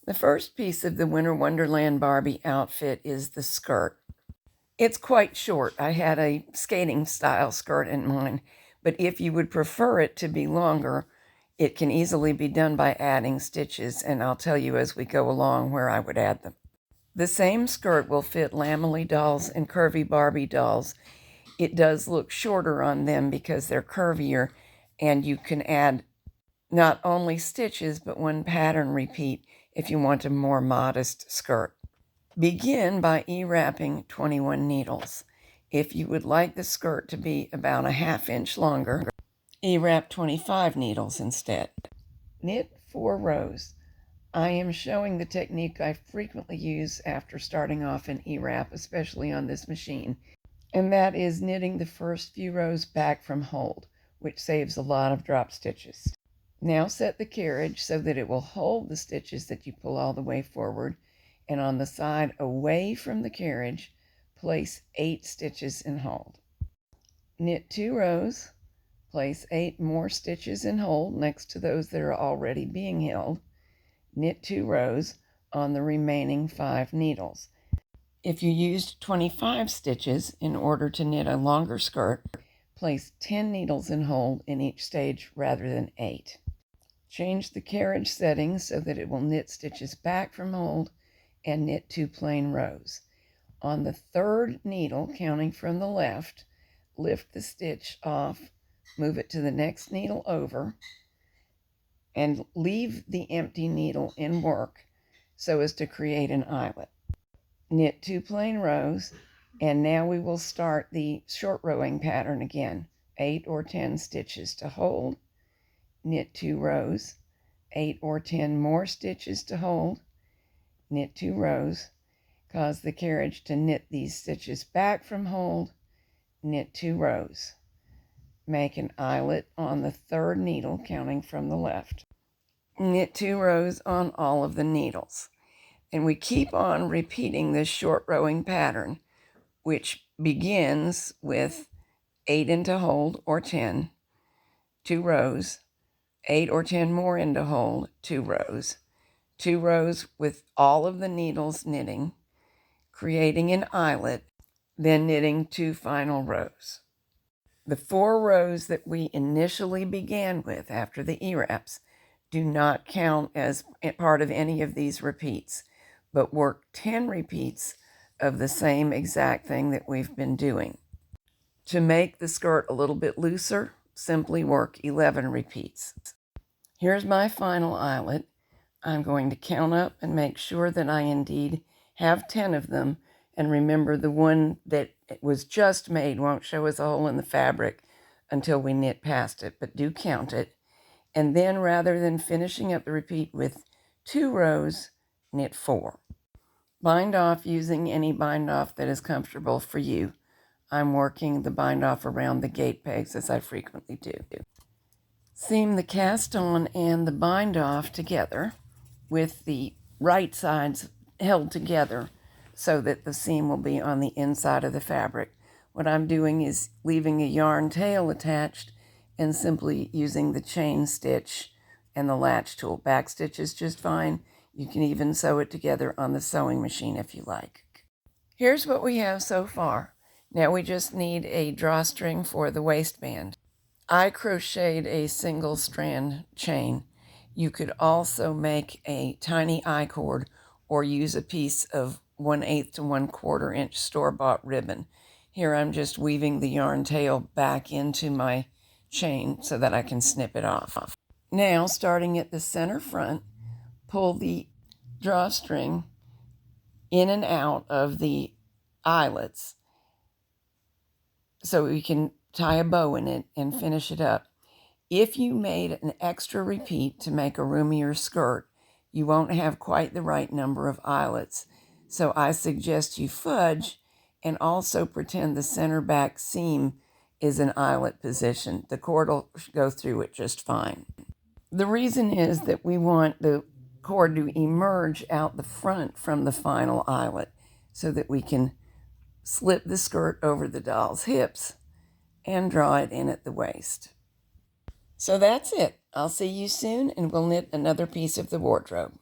The first piece of the Winter Wonderland Barbie outfit is the skirt. It's quite short. I had a skating style skirt in mind, but if you would prefer it to be longer, it can easily be done by adding stitches, and I'll tell you as we go along where I would add them. The same skirt will fit Lamely dolls and curvy Barbie dolls. It does look shorter on them because they're curvier, and you can add not only stitches, but one pattern repeat if you want a more modest skirt. Begin by E-wrapping 21 needles. If you would like the skirt to be about a ½ inch longer, E-wrap 25 needles instead. Knit 4 rows. I am showing the technique I frequently use after starting off in E-wrap, especially on this machine, and that is knitting the first few rows back from hold, which saves a lot of drop stitches. Now set the carriage so that it will hold the stitches that you pull all the way forward, and on the side away from the carriage, place 8 stitches and hold. Knit 2 rows, place 8 more stitches and hold next to those that are already being held. Knit 2 rows on the remaining 5 needles. If you used 25 stitches in order to knit a longer skirt, place 10 needles and hold in each stage rather than 8. Change the carriage setting so that it will knit stitches back from hold and knit 2 plain rows. On the 3rd needle, counting from the left, lift the stitch off, move it to the next needle over, and leave the empty needle in work so as to create an eyelet. Knit 2 plain rows, and now we will start the short rowing pattern again. 8 or 10 stitches to hold, knit 2 rows, 8 or 10 more stitches to hold, knit 2 rows, cause the carriage to knit these stitches back from hold, knit 2 rows. Make an eyelet on the 3rd needle, counting from the left. Knit 2 rows on all of the needles. And we keep on repeating this short rowing pattern, which begins with 8 into hold or 10, 2 rows, 8 or 10 more into hold, 2 rows, 2 rows with all of the needles knitting, creating an eyelet, then knitting 2 final rows. The 4 rows that we initially began with after the E-wraps do not count as part of any of these repeats, but work 10 repeats of the same exact thing that we've been doing. To make the skirt a little bit looser, simply work 11 repeats. Here's my final eyelet. I'm going to count up and make sure that I indeed have 10 of them, and remember the one that was just made won't show us a hole in the fabric until we knit past it, but do count it. And then rather than finishing up the repeat with 2 rows, knit 4. Bind off using any bind off that is comfortable for you. I'm working the bind off around the gate pegs as I frequently do. Seam the cast on and the bind off together with the right sides held together so that the seam will be on the inside of the fabric. What I'm doing is leaving a yarn tail attached and simply using the chain stitch and the latch tool. Back stitch is just fine. You can even sew it together on the sewing machine if you like. Here's what we have so far. Now we just need a drawstring for the waistband. I crocheted a single strand chain. You could also make a tiny I-cord or use a piece of 1/8 to 1/4 inch store-bought ribbon. Here I'm just weaving the yarn tail back into my chain so that I can snip it off. Now, starting at the center front, pull the drawstring in and out of the eyelets so we can tie a bow in it and finish it up. If you made an extra repeat to make a roomier skirt, you won't have quite the right number of eyelets. So I suggest you fudge and also pretend the center back seam is an eyelet position. The cord will go through it just fine. The reason is that we want the cord to emerge out the front from the final eyelet so that we can slip the skirt over the doll's hips and draw it in at the waist. So that's it. I'll see you soon, and we'll knit another piece of the wardrobe.